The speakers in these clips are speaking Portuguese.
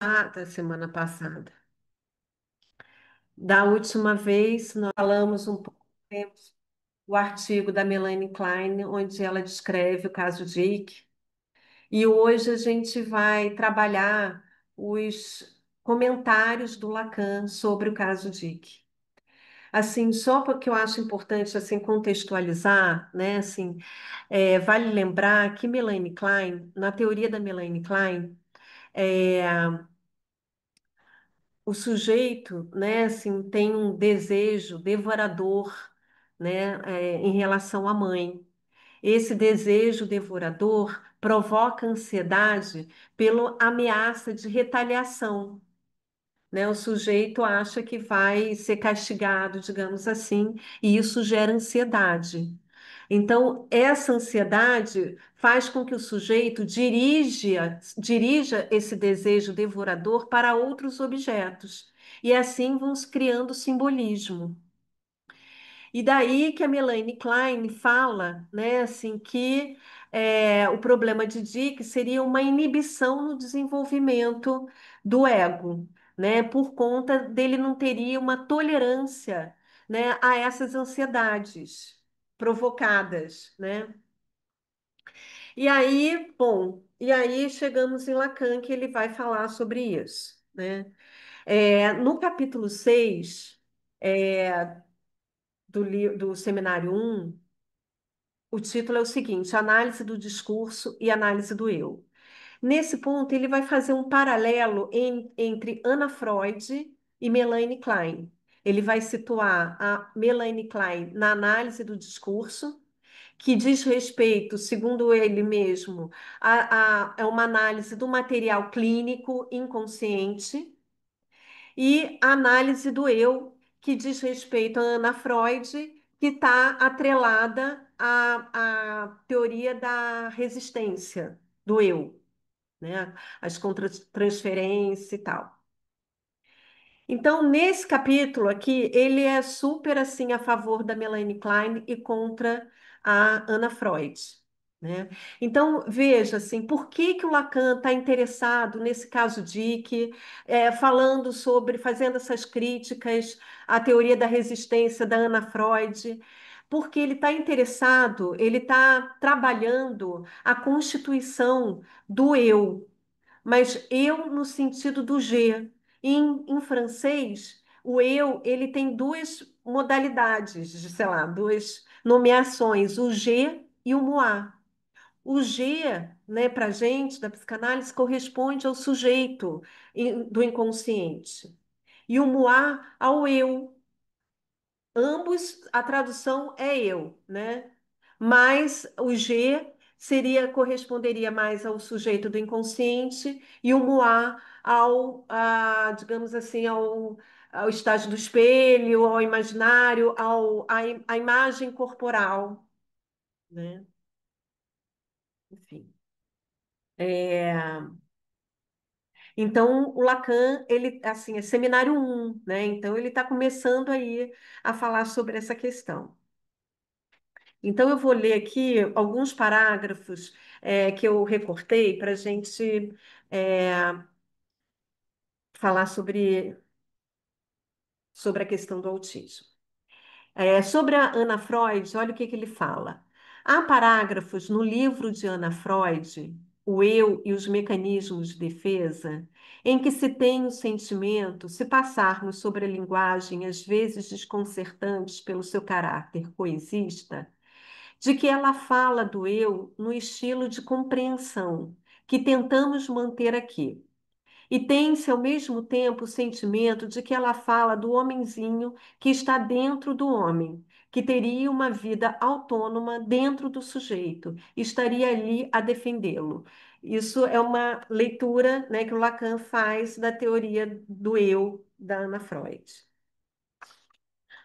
Da semana passada. Da última vez, nós falamos um pouco, temos o artigo da Melanie Klein, onde ela descreve o caso Jake, e hoje a gente vai trabalhar os comentários do Lacan sobre o caso Jake. Assim, só porque eu acho importante assim contextualizar, né? Assim, vale lembrar que Melanie Klein, na teoria da Melanie Klein, é, o sujeito, né, assim, tem um desejo devorador, né, em relação à mãe. Esse desejo devorador provoca ansiedade pela ameaça de retaliação, né? O sujeito acha que vai ser castigado, digamos assim, e isso gera ansiedade. Então, essa ansiedade faz com que o sujeito dirija esse desejo devorador para outros objetos. E assim vão se criando simbolismo. E daí que a Melanie Klein fala, né, assim, que o problema de Dick seria uma inibição no desenvolvimento do ego, né, por conta dele não teria uma tolerância, né, a essas ansiedades provocadas, né? E aí, bom, e aí chegamos em Lacan, que ele vai falar sobre isso, né? No capítulo 6 do seminário um, o título é o seguinte: Análise do discurso e análise do eu. Nesse ponto, ele vai fazer um paralelo entre Anna Freud e Melanie Klein. Ele vai situar a Melanie Klein na análise do discurso, que diz respeito, segundo ele mesmo, é uma análise do material clínico inconsciente, e a análise do eu, que diz respeito a Ana Freud, que está atrelada à teoria da resistência do eu, né? As contratransferências e tal. Então, nesse capítulo aqui, ele é super assim a favor da Melanie Klein e contra a Anna Freud, né? Então, veja assim, por que que o Lacan está interessado nesse caso Dick, falando sobre, fazendo essas críticas à teoria da resistência da Anna Freud? Porque ele está interessado, ele está trabalhando a constituição do eu, mas eu no sentido do G. Em francês, o eu ele tem duas modalidades, sei lá, duas nomeações, o G e o moi. O G, né, para gente da psicanálise corresponde ao sujeito do inconsciente e o moi ao eu. Ambos, a tradução é eu, né? Mas o G corresponderia mais ao sujeito do inconsciente e o Moá digamos assim, ao estágio do espelho, ao imaginário, à imagem corporal, né? Enfim. É, Então, o Lacan, ele, assim, é seminário um, né? Então, ele está começando aí a falar sobre essa questão. Então, eu vou ler aqui alguns parágrafos que eu recortei para a gente é, falar sobre a questão do autismo. Sobre a Ana Freud, olha o que que ele fala. Há parágrafos no livro de Ana Freud, O Eu e os Mecanismos de Defesa, em que se tem o sentimento, se passarmos sobre a linguagem às vezes desconcertantes pelo seu caráter coesista, de que ela fala do eu no estilo de compreensão que tentamos manter aqui. E tem-se ao mesmo tempo o sentimento de que ela fala do homenzinho que está dentro do homem, que teria uma vida autônoma dentro do sujeito, estaria ali a defendê-lo. Isso é uma leitura, né, que o Lacan faz da teoria do eu da Ana Freud.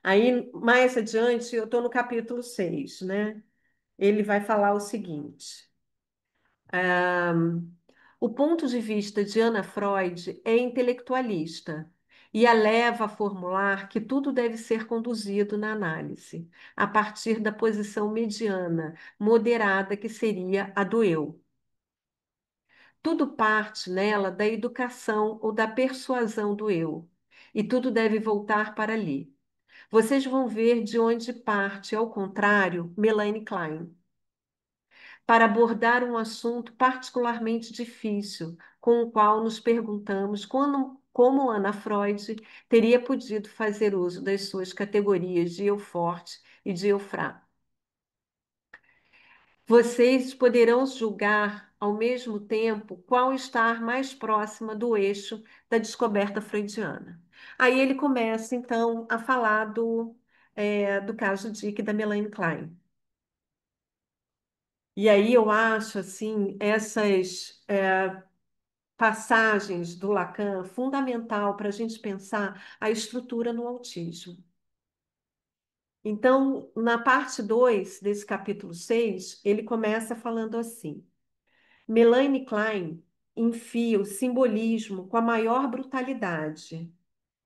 Aí, mais adiante, eu estou no capítulo 6, né? Ele vai falar o seguinte: ah, o ponto de vista de Ana Freud é intelectualista e a leva a formular que tudo deve ser conduzido na análise, a partir da posição mediana, moderada, que seria a do eu. Tudo parte nela da educação ou da persuasão do eu, e tudo deve voltar para ali. Vocês vão ver de onde parte, ao contrário, Melanie Klein, para abordar um assunto particularmente difícil, com o qual nos perguntamos como Ana Freud teria podido fazer uso das suas categorias de eu forte e de eu fraco. Vocês poderão julgar, ao mesmo tempo, qual estar mais próxima do eixo da descoberta freudiana. Aí ele começa, então, a falar do caso Dick e da Melanie Klein. E aí eu acho, assim, essas passagens do Lacan fundamental para a gente pensar a estrutura no autismo. Então, na parte 2 desse capítulo 6, ele começa falando assim: Melanie Klein enfia o simbolismo com a maior brutalidade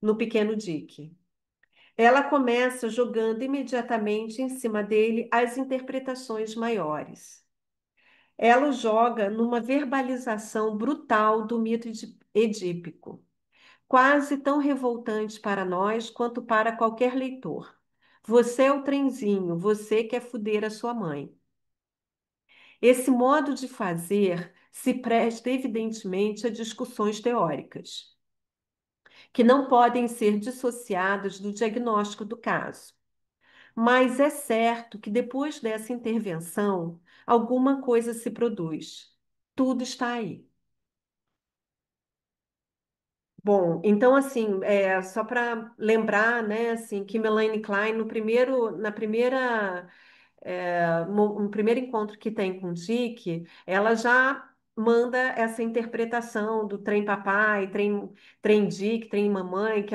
no pequeno Dick. Ela começa jogando imediatamente em cima dele as interpretações maiores. Ela o joga numa verbalização brutal do mito edípico, quase tão revoltante para nós quanto para qualquer leitor. Você é o trenzinho, você quer fuder a sua mãe. Esse modo de fazer se presta, evidentemente, a discussões teóricas, que não podem ser dissociadas do diagnóstico do caso. Mas é certo que depois dessa intervenção, alguma coisa se produz. Tudo está aí. Bom, então assim, só para lembrar, né, assim, que Melanie Klein na primeira no primeiro encontro que tem com o Dick, ela já manda essa interpretação do trem papai, trem Dick, trem mamãe,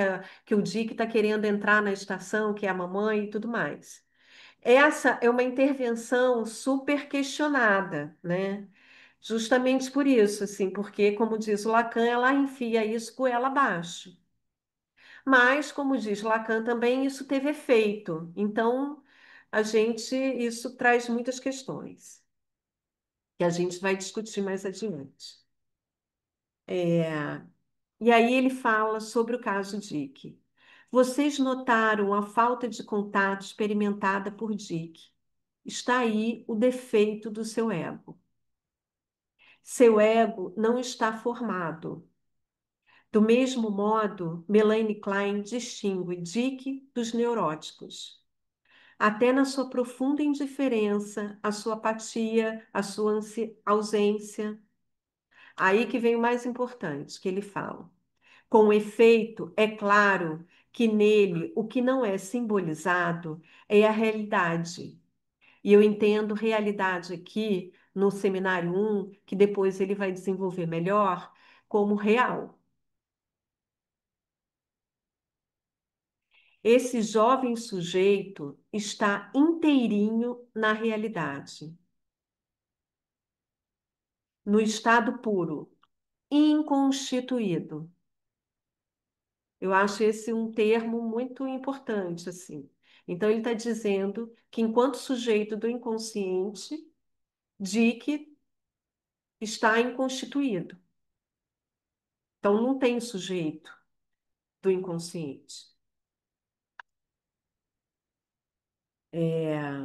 que o Dick está querendo entrar na estação, que é a mamãe e tudo mais. Essa é uma intervenção super questionada, né? Justamente por isso, assim, porque, como diz o Lacan, ela enfia isso goela abaixo. Mas, como diz Lacan também, isso teve efeito. Então, isso traz muitas questões, que a gente vai discutir mais adiante. É, E aí ele fala sobre o caso Dick. Vocês notaram a falta de contato experimentada por Dick. Está aí o defeito do seu ego. Seu ego não está formado. Do mesmo modo, Melanie Klein distingue Dick dos neuróticos. Até na sua profunda indiferença, a sua apatia, a sua ausência. Aí que vem o mais importante que ele fala. Com efeito, é claro que nele o que não é simbolizado é a realidade. E eu entendo realidade aqui no seminário 1, que depois ele vai desenvolver melhor, como real. Esse jovem sujeito está inteirinho na realidade, no estado puro, inconstituído. Eu acho esse um termo muito importante, assim. Então, ele está dizendo que, enquanto sujeito do inconsciente, Dick está inconstituído. Então, não tem sujeito do inconsciente. É,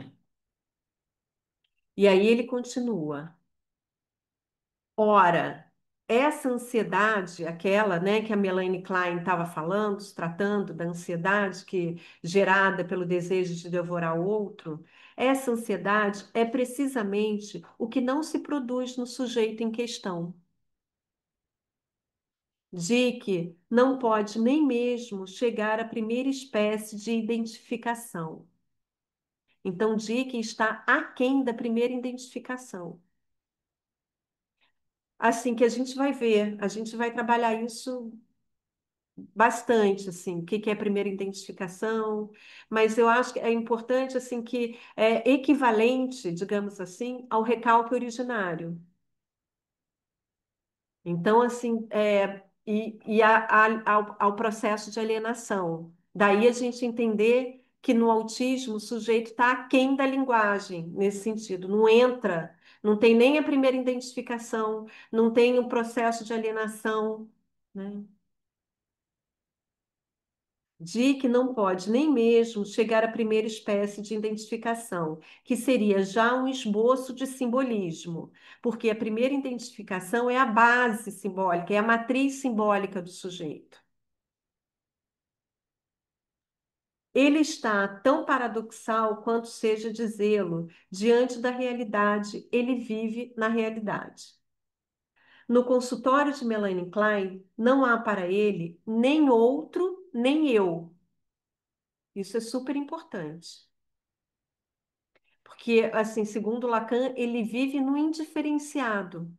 E aí ele continua. Ora, essa ansiedade, aquela, né, que a Melanie Klein estava falando, tratando da ansiedade gerada pelo desejo de devorar o outro, essa ansiedade é precisamente o que não se produz no sujeito em questão. Dick não pode nem mesmo chegar à primeira espécie de identificação. Então, Dick está aquém da primeira identificação. Assim que a gente vai ver, a gente vai trabalhar isso bastante, assim, o que que é a primeira identificação, mas eu acho que é importante, assim, que é equivalente, digamos assim, ao recalque originário. Então, assim, ao processo de alienação. Daí a gente entender que no autismo o sujeito está aquém da linguagem, nesse sentido, não entra. Não tem nem a primeira identificação, não tem o processo de alienação, né? Dick não pode nem mesmo chegar à primeira espécie de identificação, que seria já um esboço de simbolismo, porque a primeira identificação é a base simbólica, é a matriz simbólica do sujeito. Ele está tão paradoxal quanto seja dizê-lo, diante da realidade, ele vive na realidade. No consultório de Melanie Klein, não há para ele nem outro, nem eu. Isso é super importante. Porque, assim, segundo Lacan, ele vive no indiferenciado.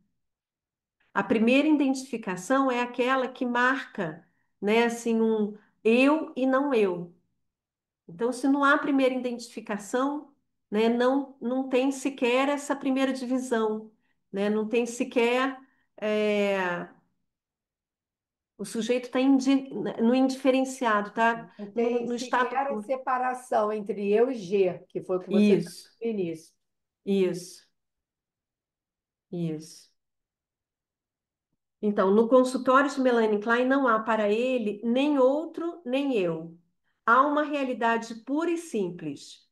A primeira identificação é aquela que marca, né, assim, um eu e não eu. Então, se não há primeira identificação, né, não tem sequer essa primeira divisão, né, não tem sequer. O sujeito está no indiferenciado, tá? Não tem No estado sequer a puro. separação entre eu e G, que foi o que você disse Isso, no início. isso, isso. Então, no consultório de Melanie Klein não há para ele nem outro, nem eu. Há uma realidade pura e simples.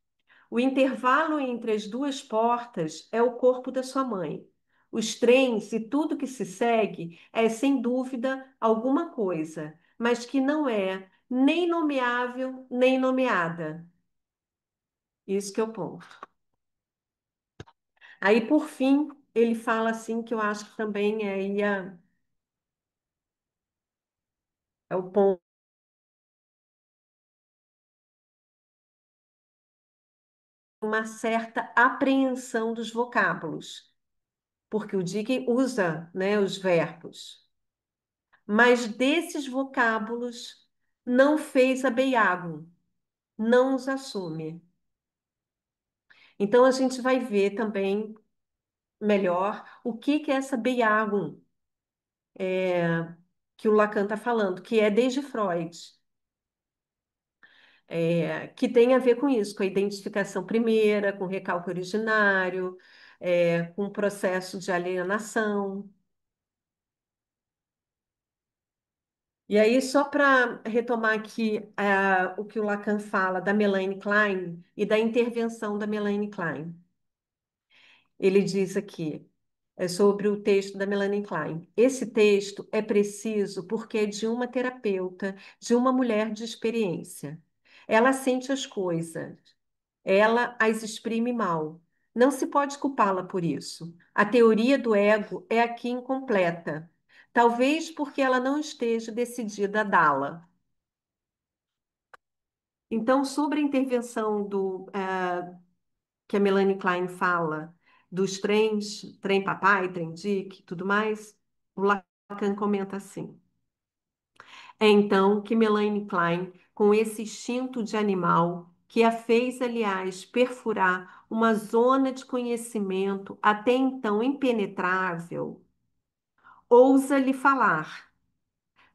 O intervalo entre as duas portas é o corpo da sua mãe. Os trens e tudo que se segue é, sem dúvida, alguma coisa, mas que não é nem nomeável, nem nomeada. Isso que é o ponto. Aí, por fim, ele fala assim, que eu acho que também é o ponto, uma certa apreensão dos vocábulos, porque o Dickens usa, né, os verbos, mas desses vocábulos não fez a Beiago, não os assume. Então, a gente vai ver também melhor o que que é essa Beiago que o Lacan está falando, que é desde Freud. Que tem a ver com isso, com a identificação primeira, com o recalque originário, com o processo de alienação. E aí, só para retomar aqui o que o Lacan fala da Melanie Klein e da intervenção da Melanie Klein. Ele diz aqui, sobre o texto da Melanie Klein. Esse texto é preciso porque é de uma terapeuta, de uma mulher de experiência. Ela sente as coisas, ela as exprime mal. Não se pode culpá-la por isso. A teoria do ego é aqui incompleta, talvez porque ela não esteja decidida a dá-la. Então, sobre a intervenção que a Melanie Klein fala dos trens, trem papai, trem Dick, tudo mais, o Lacan comenta assim. É então que Melanie Klein, com esse instinto de animal, que a fez, aliás, perfurar uma zona de conhecimento até então impenetrável, ousa lhe falar.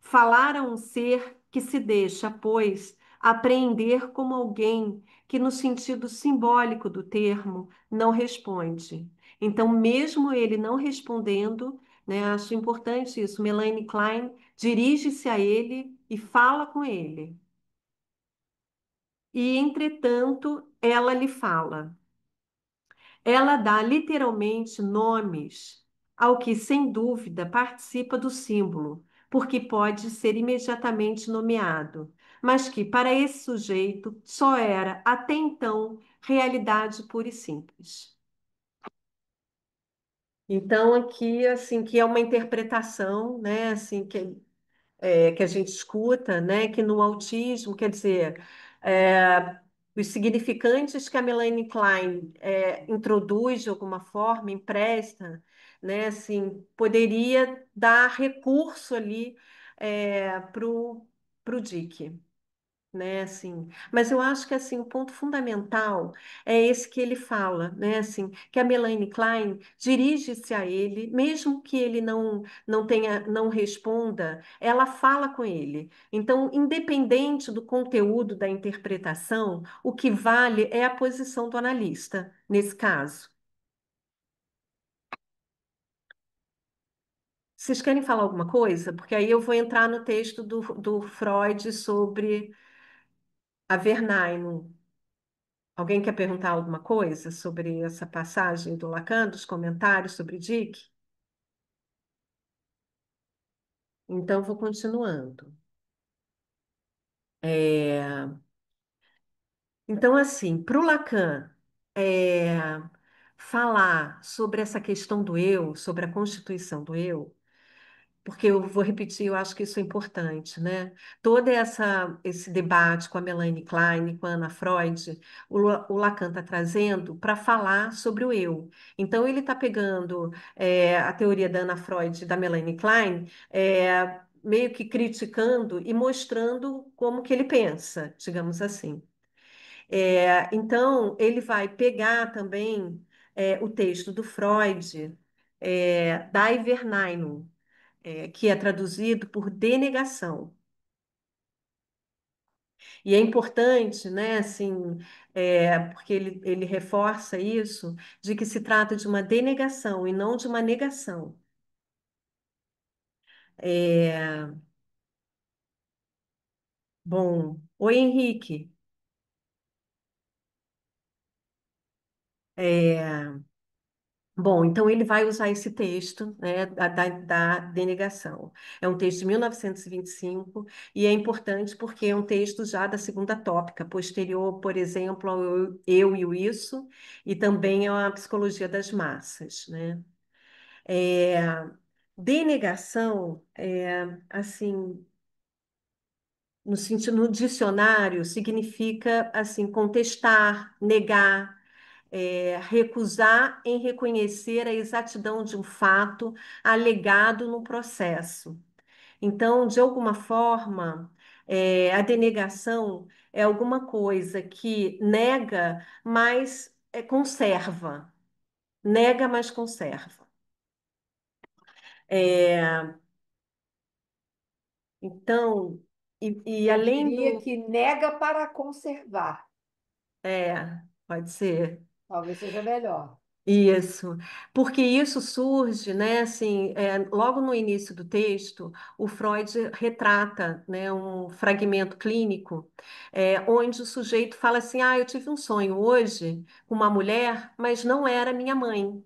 Falar a um ser que se deixa, pois, apreender como alguém que, no sentido simbólico do termo, não responde. Então, mesmo ele não respondendo, né, acho importante isso, Melanie Klein dirige-se a ele e fala com ele. E, entretanto, ela lhe fala. Ela dá literalmente nomes ao que, sem dúvida, participa do símbolo, porque pode ser imediatamente nomeado, mas que, para esse sujeito, só era, até então, realidade pura e simples. Então, aqui, assim, que é uma interpretação, né, assim, que a gente escuta, né, que no autismo, quer dizer, é, os significantes que a Melanie Klein introduz de alguma forma, empresta, né, assim, poderia dar recurso ali para o Dick, né, assim. Mas eu acho que assim o ponto fundamental é esse que ele fala, né, assim, que a Melanie Klein dirige-se a ele, mesmo que ele não responda, ela fala com ele. Então, independente do conteúdo da interpretação, o que vale é a posição do analista nesse caso. Vocês querem falar alguma coisa? Porque aí eu vou entrar no texto do Freud sobre a Verneinung. Alguém quer perguntar alguma coisa sobre essa passagem do Lacan, dos comentários sobre Dick? Então, vou continuando. É, Então, assim, para o Lacan, é, falar sobre essa questão do eu, sobre a constituição do eu, porque eu vou repetir, eu acho que isso é importante, né? Todo esse debate com a Melanie Klein, com a Ana Freud, o Lacan está trazendo para falar sobre o eu. Então, ele está pegando a teoria da Ana Freud e da Melanie Klein, meio que criticando e mostrando como que ele pensa, digamos assim. Então, ele vai pegar também o texto do Freud, da Iverneinung, que é traduzido por denegação. E é importante, né, assim, porque ele reforça isso, de que se trata de uma denegação e não de uma negação. É, Bom, oi Henrique. É, Bom, então ele vai usar esse texto, né, da denegação. É um texto de 1925 e é importante porque é um texto já da segunda tópica, posterior, por exemplo, ao Eu e o Isso, e também à psicologia das massas, né? É, Denegação, assim, no sentido, no dicionário, significa, assim, contestar, negar, recusar em reconhecer a exatidão de um fato alegado no processo. Então, de alguma forma, a denegação é alguma coisa que nega, mas conserva. Nega, mas conserva. É, então, e Eu além diria do. que nega para conservar. Pode ser. Talvez seja melhor. Isso, porque isso surge, né, assim, logo no início do texto, o Freud retrata, né, um fragmento clínico, onde o sujeito fala assim, eu tive um sonho hoje com uma mulher, mas não era minha mãe.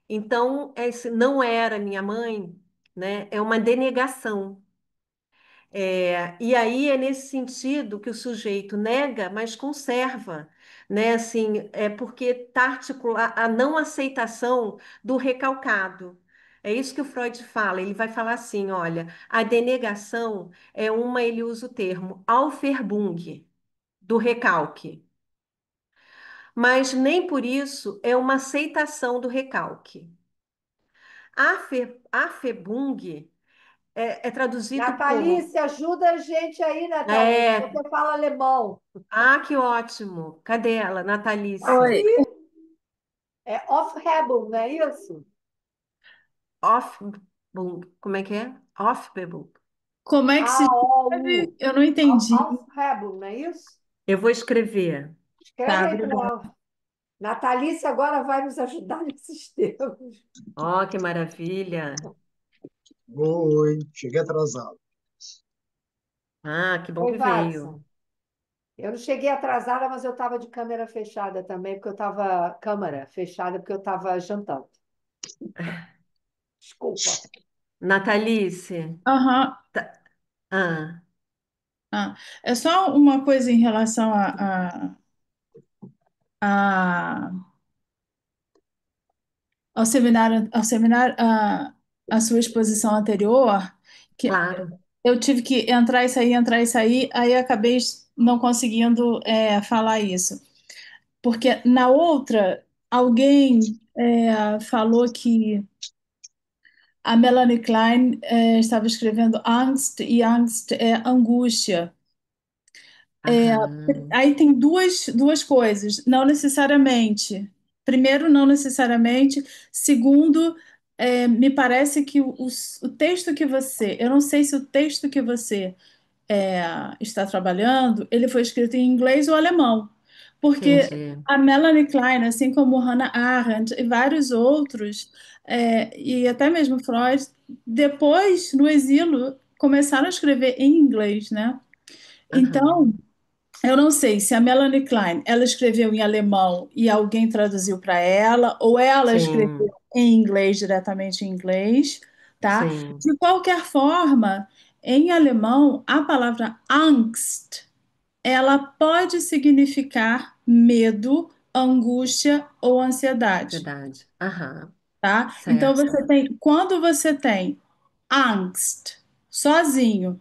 Então, esse não era minha mãe, né, é uma denegação. E aí é nesse sentido que o sujeito nega, mas conserva, né? Assim, é porque está articulada a não aceitação do recalcado. É isso que o Freud fala. Ele vai falar assim: olha, a denegação ele usa o termo Aufhebung, do recalque, mas nem por isso é uma aceitação do recalque. Afebung é traduzido como. Natalice, ajuda a gente aí, Natalice. É, Você fala alemão. Que ótimo. Cadê ela, Natalice? Oi, Aqui é Aufhebung, não é isso? Offbung. Como é que é? Offbung. como é que se escreve? A-O-U. Eu não entendi. Aufhebung, não é isso? Eu vou escrever. Escreve Tá, aí obrigada. para Natalice agora vai nos ajudar nesses termos. Oh, que maravilha. Oi, cheguei atrasado. Que bom Oi, que veio. Watson. Eu não cheguei atrasada, mas eu estava de câmera fechada também, porque eu estava câmera fechada porque eu estava jantando. Desculpa. Natalice. Aham. tá- Ah, Ah, é só uma coisa em relação a- ao seminário, a sua exposição anterior, que claro. eu tive que entrar e sair, aí acabei não conseguindo falar isso. Porque na outra, alguém falou que a Melanie Klein estava escrevendo Angst, e Angst é angústia. Aham. Aí tem duas coisas, não necessariamente. Primeiro, não necessariamente. Segundo, me parece que o texto que eu não sei se o texto que você está trabalhando, ele foi escrito em inglês ou alemão. Porque Entendi. a Melanie Klein, assim como Hannah Arendt e vários outros, e até mesmo Freud, depois, no exílio, começaram a escrever em inglês, né? Então, Aham. eu não sei se a Melanie Klein, ela escreveu em alemão e alguém traduziu para ela, ou ela escreveu Sim, em inglês, diretamente em inglês, tá? sim. De qualquer forma, em alemão, a palavra Angst, ela pode significar medo, angústia ou ansiedade, Verdade. Aham. tá? Então Certo. você tem, quando você tem Angst sozinho,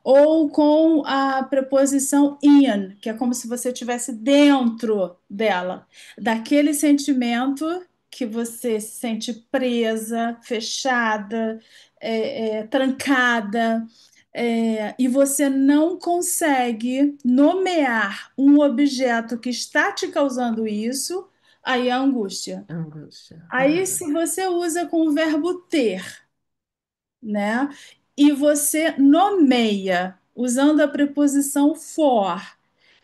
ou com a preposição in, que é como se você estivesse dentro dela, daquele sentimento que você se sente presa, fechada, trancada, e você não consegue nomear um objeto que está te causando isso, aí é angústia. Angústia. Aí, Aham. se você usa com o verbo ter, né? E você nomeia usando a preposição for,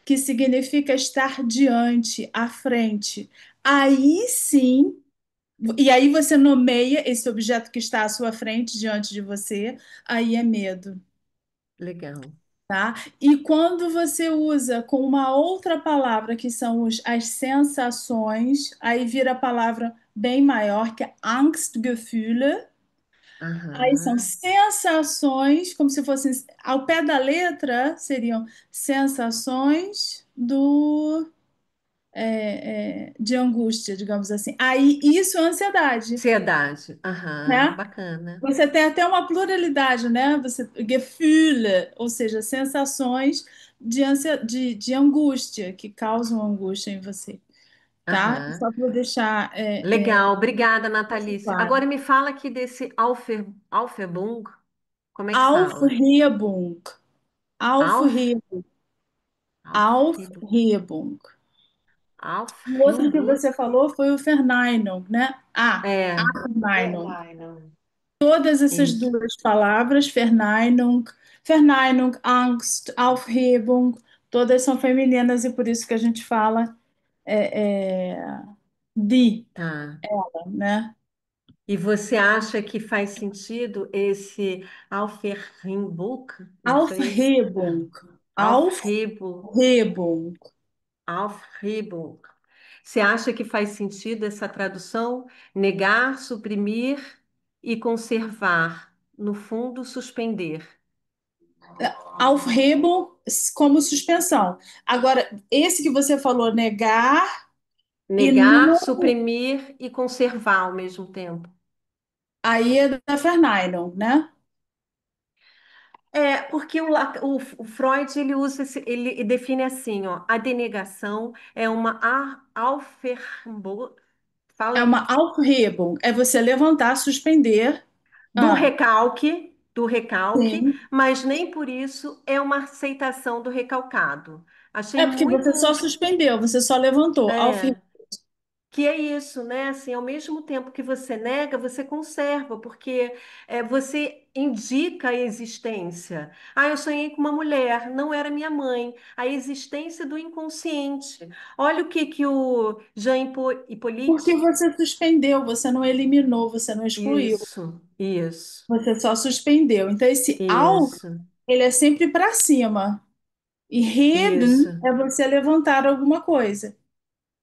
que significa estar diante, à frente. Aí sim, e aí você nomeia esse objeto que está à sua frente, diante de você, aí é medo, Legal. tá? E quando você usa com uma outra palavra, que são as sensações, aí vira a palavra bem maior, que é Angstgefühle. Aí são Aham. sensações, como se fossem, ao pé da letra, seriam sensações de angústia, digamos assim. Aí isso é ansiedade, Ansiedade. Aham. né? Bacana. Você tem até uma pluralidade, né? Você, Gefühle, ou seja, sensações de angústia, que causam angústia em você, tá? Aham. Só para deixar Legal. Obrigada, isso Natalice. claro. Agora me fala aqui desse Aufhebung. Como é que fala? Aufhebung, Auf, Aufhebung, Aufhebung. Aufhebung. O outro que Aufhebung. você falou foi o Verneinung, né? A É, Verneinung. Fernando. Todas essas isso. duas palavras, Verneinung, Verneinung, Angst, Aufhebung, todas são femininas e por isso que a gente fala die, Tá. né? E você acha que faz sentido esse Aufhebung? Não sei. Aufhebung, Aufhebung. Aufhebung. Aufhebung. Você acha que faz sentido essa tradução? Negar, suprimir e conservar. No fundo, suspender. Aufhebung como suspensão. Agora, esse que você falou, negar e Negar, não, suprimir e conservar ao mesmo tempo. aí é da Verneinung, né? É, porque o Freud ele usa ele define assim, ó, a denegação é uma É fala uma Aufhebung, é você levantar, suspender. do Ah, recalque, sim. mas nem por isso é uma aceitação do recalcado. Achei É porque você só muito, suspendeu, você só levantou. é, que é isso, né? Assim, ao mesmo tempo que você nega, você conserva, porque você indica a existência. Ah, eu sonhei com uma mulher, não era minha mãe. A existência do inconsciente. Olha o que o Porque Hippolyte. você suspendeu, você não eliminou, você não excluiu, Isso, isso, você só suspendeu. Então, esse auf, isso, ele é sempre para cima. E isso, heben é você levantar alguma coisa,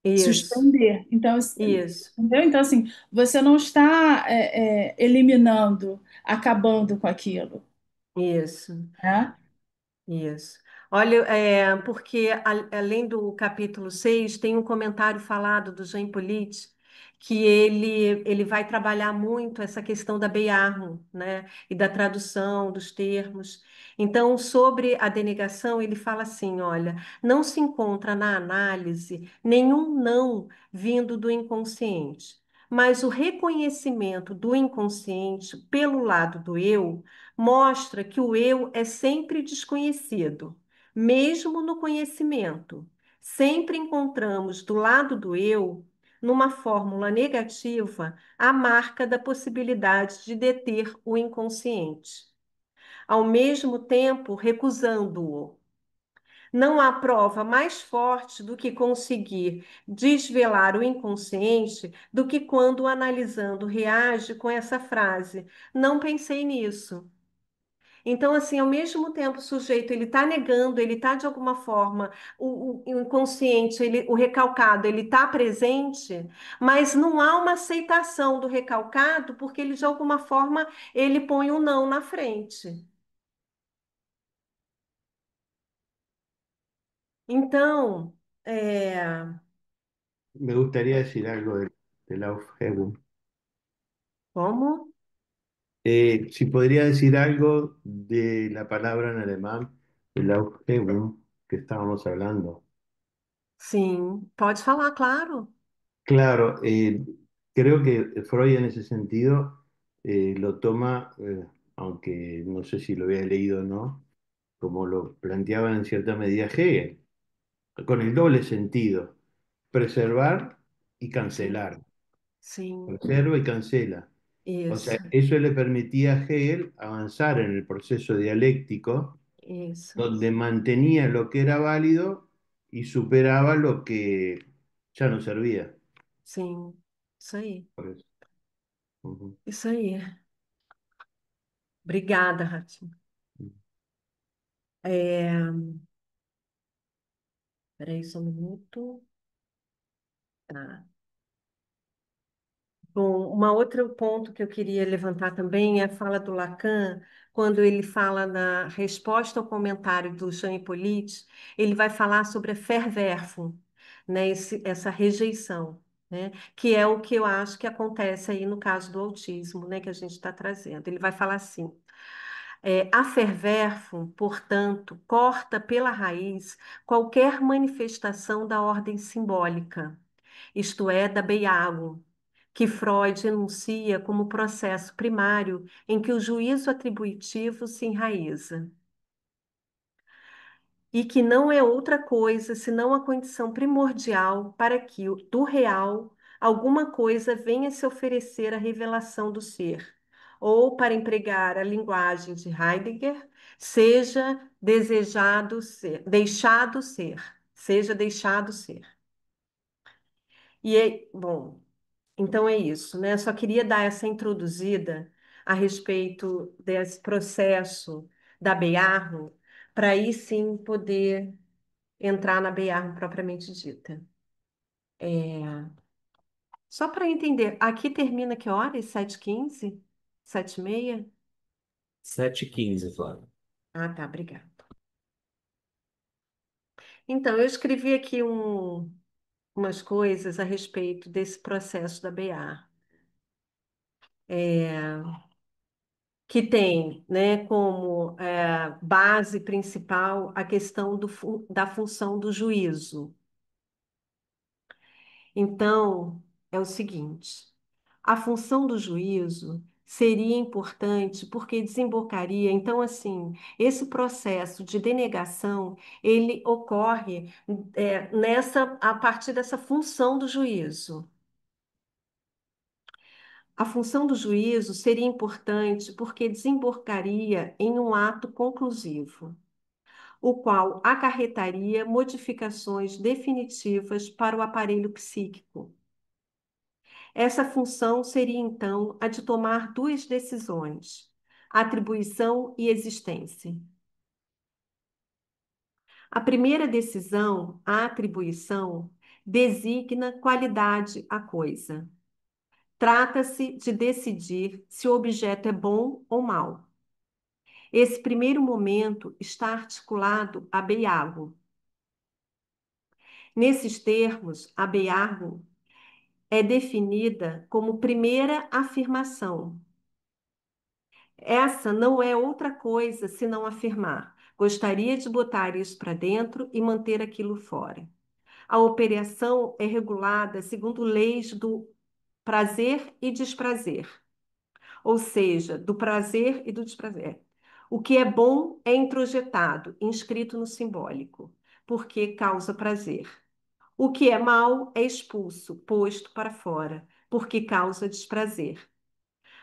isso, suspender. Então, isso, entendeu? Então, assim, você não está eliminando, acabando com aquilo, isso. né? Isso. Olha, porque além do capítulo 6 tem um comentário falado do Jean Paulite, que ele vai trabalhar muito essa questão da Beiarmo, né, e da tradução dos termos. Então, sobre a denegação, ele fala assim, olha, não se encontra na análise nenhum não vindo do inconsciente, mas o reconhecimento do inconsciente pelo lado do eu mostra que o eu é sempre desconhecido, mesmo no conhecimento. Sempre encontramos do lado do eu, numa fórmula negativa, a marca da possibilidade de deter o inconsciente, ao mesmo tempo recusando-o. Não há prova mais forte do que conseguir desvelar o inconsciente do que quando, analisando, reage com essa frase: não pensei nisso. Então, assim, ao mesmo tempo, o sujeito ele está negando, ele está de alguma forma, o inconsciente, o recalcado, ele está presente, mas não há uma aceitação do recalcado, porque ele de alguma forma ele põe o não na frente. Então, Me gustaría decir algo del Aufhebung. como? Si podría decir algo de la palabra en alemán, el Aufhebung, que estábamos hablando. Sim, pode falar, claro. Claro, creo que Freud en ese sentido lo toma, aunque no sé si lo había leído o no, como lo planteaba en cierta medida Hegel, con el doble sentido, preservar y Sim, cancelar, sim, preserva y cancela. O sea, isso, eso le permitía a Hegel avanzar en el proceso dialéctico, isso, donde mantenía lo que era válido y superaba lo que ya no servía. sim, isso aí, Por eso. Ujú. isso aí. Obrigada, Ratinho. Peraí só um minuto. Tá. Bom, uma outro ponto que eu queria levantar também é a fala do Lacan, quando ele fala na resposta ao comentário do Jean Hippolyte, ele vai falar sobre a Verwerfung, né, essa rejeição, né, que é o que eu acho que acontece aí no caso do autismo, né, que a gente está trazendo. Ele vai falar assim: a Verwerfung, portanto, corta pela raiz qualquer manifestação da ordem simbólica, isto é, da Beiago, que Freud enuncia como processo primário em que o juízo atributivo se enraiza, e que não é outra coisa senão a condição primordial para que do real alguma coisa venha se oferecer à revelação do ser, ou, para empregar a linguagem de Heidegger, seja desejado ser, deixado ser, seja deixado ser. E é, bom, então é isso, né? Só queria dar essa introduzida a respeito desse processo da Beiarro, para aí sim poder entrar na Beiarro propriamente dita. Só para entender, aqui termina que horas? 7h15? 7h30? 7h15, Flávio. Ah, tá, obrigada. Então, eu escrevi aqui umas coisas a respeito desse processo da Beiarro. Que tem, né, como base principal a questão da função do juízo. Então, é o seguinte: a função do juízo seria importante porque desembocaria, então, assim, esse processo de denegação, ele ocorre a partir dessa função do juízo. A função do juízo seria importante porque desembocaria em um ato conclusivo, o qual acarretaria modificações definitivas para o aparelho psíquico. Essa função seria, então, a de tomar duas decisões: atribuição e existência. A primeira decisão, a atribuição, designa qualidade à coisa. Trata-se de decidir se o objeto é bom ou mau. Esse primeiro momento está articulado a Beiago. Nesses termos, a Beiago é definida como primeira afirmação. Essa não é outra coisa senão afirmar: gostaria de botar isso para dentro e manter aquilo fora. A operação é regulada segundo leis do prazer e desprazer, ou seja, do prazer e do desprazer. O que é bom é introjetado, inscrito no simbólico, porque causa prazer. O que é mal é expulso, posto para fora, porque causa desprazer.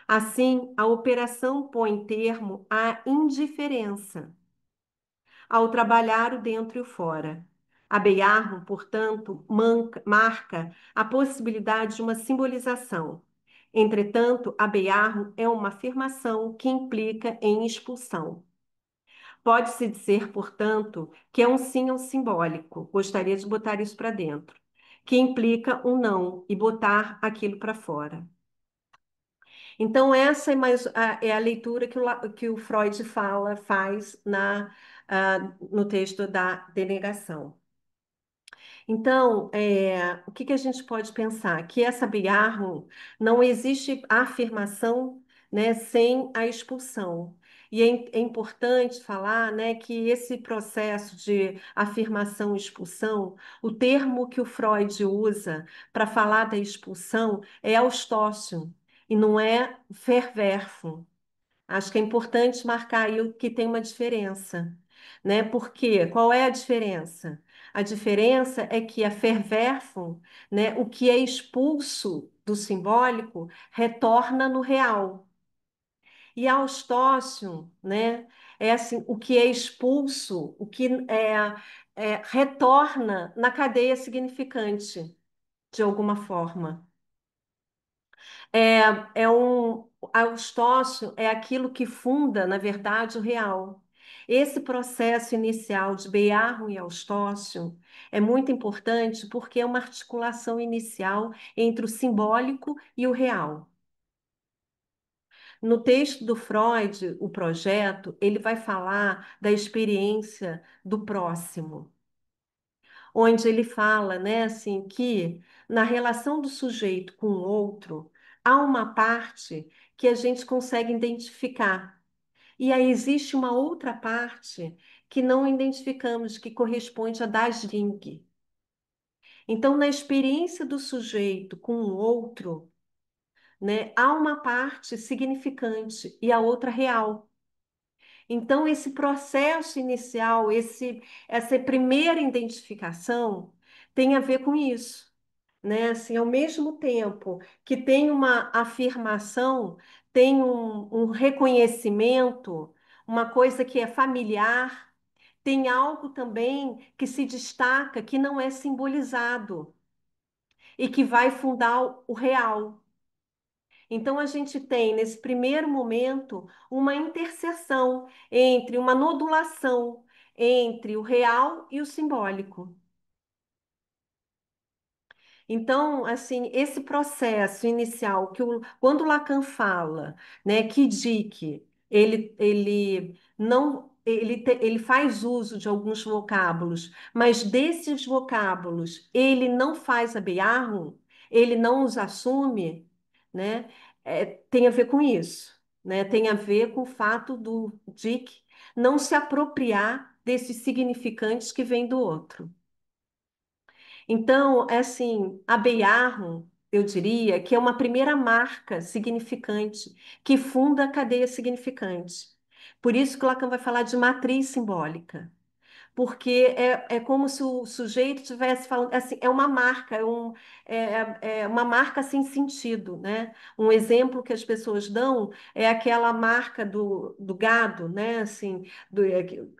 Assim, a operação põe termo à indiferença. ao trabalhar o dentro e o fora. A Bayardo, portanto, marca a possibilidade de uma simbolização. Entretanto, a Bayardo é uma afirmação que implica em expulsão. Pode-se dizer, portanto, que é um sim ao simbólico, gostaria de botar isso para dentro, que implica um não e botar aquilo para fora. Então, essa é a leitura que o Freud faz no texto da denegação. Então, o que a gente pode pensar? Que essa Beyarro não existe afirmação, né, sem a expulsão. E é importante falar, né, que esse processo de afirmação e expulsão, o termo que o Freud usa para falar da expulsão é Austócio, e não é Verwerfung. Acho que é importante marcar aí o que tem uma diferença, né? Porque qual é a diferença? A diferença é que a Verwerfung, né, o que é expulso do simbólico, retorna no real. E a Austócio, né, é assim, o que é expulso, o que retorna na cadeia significante, de alguma forma. É, a Eustócio é aquilo que funda, na verdade, o real. Esse processo inicial de Beyarro e Eustócio é muito importante porque é uma articulação inicial entre o simbólico e o real. No texto do Freud, o projeto, ele vai falar da experiência do próximo, onde ele fala, né, assim, que na relação do sujeito com o outro, há uma parte que a gente consegue identificar. E aí existe uma outra parte que não identificamos, que corresponde a das Jung. Então, na experiência do sujeito com o outro, né, há uma parte significante e a outra real. Então, esse processo inicial, essa primeira identificação, tem a ver com isso, né? Assim, ao mesmo tempo que tem uma afirmação, tem um reconhecimento, uma coisa que é familiar, tem algo também que se destaca, que não é simbolizado e que vai fundar o real. Então, a gente tem, nesse primeiro momento, uma interseção entre uma nodulação entre o real e o simbólico. Então, assim, esse processo inicial, quando Lacan fala, né, que Dick, ele não, ele faz uso de alguns vocábulos, mas desses vocábulos ele não faz a Beyarro, ele não os assume, né, tem a ver com isso, né, tem a ver com o fato do Dick não se apropriar desses significantes que vêm do outro. Então, é assim, a Beyarro, eu diria que é uma primeira marca significante que funda a cadeia significante. Por isso que Lacan vai falar de matriz simbólica, porque é como se o sujeito estivesse falando, assim, é uma marca, é uma marca sem sentido, né? Um exemplo que as pessoas dão é aquela marca do gado, né? Assim,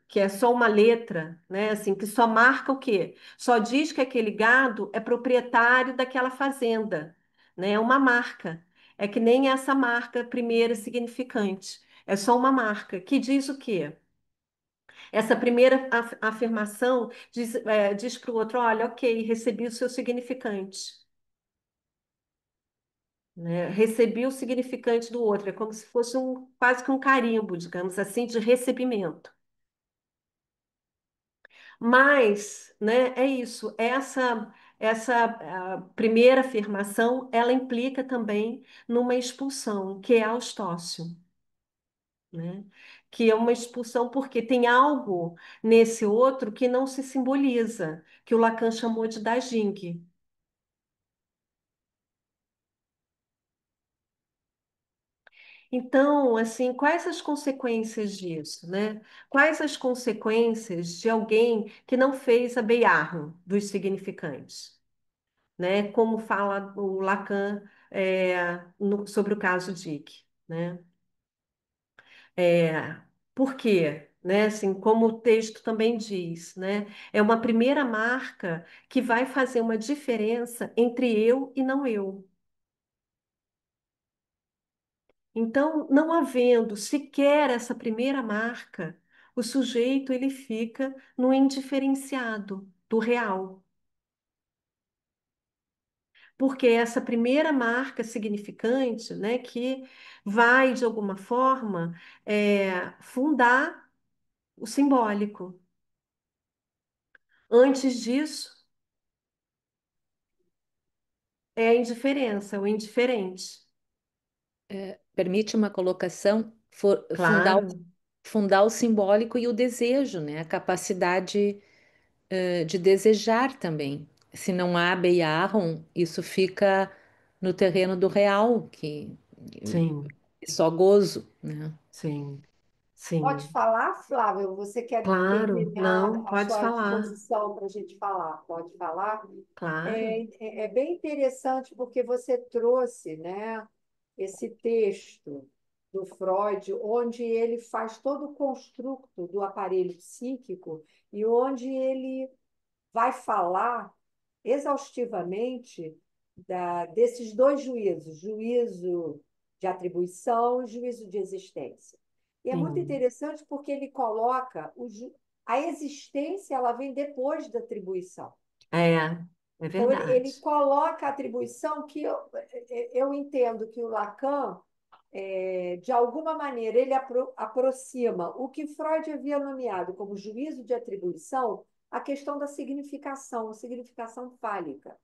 que é só uma letra, né? Assim, que só marca o quê? Só diz que aquele gado é proprietário daquela fazenda, né? É uma marca. É que nem essa marca primeira significante. É só uma marca que diz o quê? Essa primeira afirmação diz para o outro: olha, ok, recebi o seu significante. Né? Recebi o significante do outro, é como se fosse quase que um carimbo, digamos assim, de recebimento. Mas, né, é isso, essa primeira afirmação, ela implica também numa expulsão, que é a Austócio, né? Que é uma expulsão porque tem algo nesse outro que não se simboliza, que o Lacan chamou de Dajing. Então, assim, quais as consequências disso, né? Quais as consequências de alguém que não fez a Beyarro dos significantes, né? Como fala o Lacan sobre o caso Dick, né? É, por quê? né? Assim, como o texto também diz, né? É uma primeira marca que vai fazer uma diferença entre eu e não eu. Então, não havendo sequer essa primeira marca, o sujeito ele fica no indiferenciado do real. Porque é essa primeira marca significante, né, que vai, de alguma forma, fundar o simbólico. Antes disso, é a indiferença, o indiferente. Permite uma colocação, Claro, fundar o simbólico e o desejo, né? A capacidade, de desejar também. Se não há Beiarron, isso fica no terreno do real, que sim, só gozo, né? sim, Pode sim. falar, Flávio? Você quer Claro, terminar não, a pode sua falar. exposição para a gente falar? Pode falar? Claro, É bem interessante porque você trouxe, né, esse texto do Freud, onde ele faz todo o construto do aparelho psíquico e onde ele vai falar exaustivamente desses dois juízos, juízo de atribuição e juízo de existência. E é muito sim. interessante porque ele coloca a existência, ela vem depois da atribuição. É Então, ele verdade. coloca a atribuição que eu entendo que o Lacan, de alguma maneira, ele aproxima o que Freud havia nomeado como juízo de atribuição, a questão da significação, a significação fálica.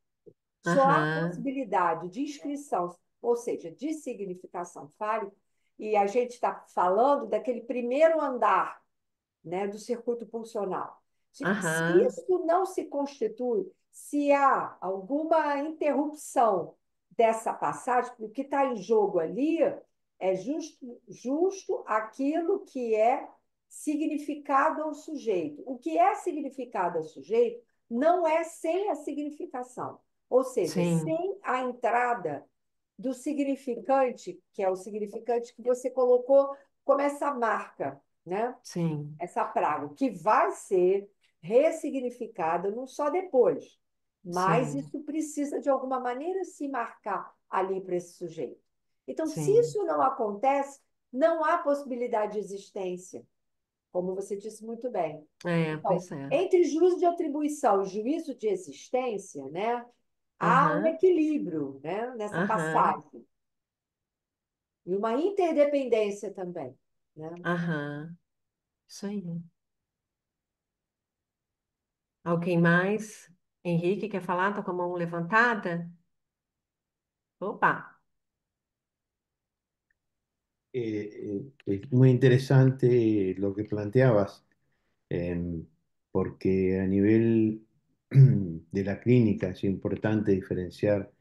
Só há Aham, possibilidade de inscrição, ou seja, de significação fálica, e a gente está falando daquele primeiro andar, né, do circuito pulsional. Se aham, isso não se constitui, se há alguma interrupção dessa passagem, o que está em jogo ali é justo aquilo que é significado ao sujeito. O que é significado ao sujeito não é sem a significação, ou seja, sim, sem a entrada do significante, que é o significante que você colocou como essa marca, né? sim, Essa praga, que vai ser ressignificada não só depois, mas sim, isso precisa, de alguma maneira, se marcar ali para esse sujeito. Então, se sim. isso não acontece, não há possibilidade de existência, como você disse muito bem. Então, Pois é. entre juízo de atribuição e juízo de existência, né, há um Aham, equilíbrio, né, nessa aham, passagem, e uma interdependência também. Né? aham. Isso aí. Alguém mais? Henrique quer falar? Tá com a mão levantada? Opa! Es muy interesante lo que planteabas, porque a nivel de la clínica es importante diferenciar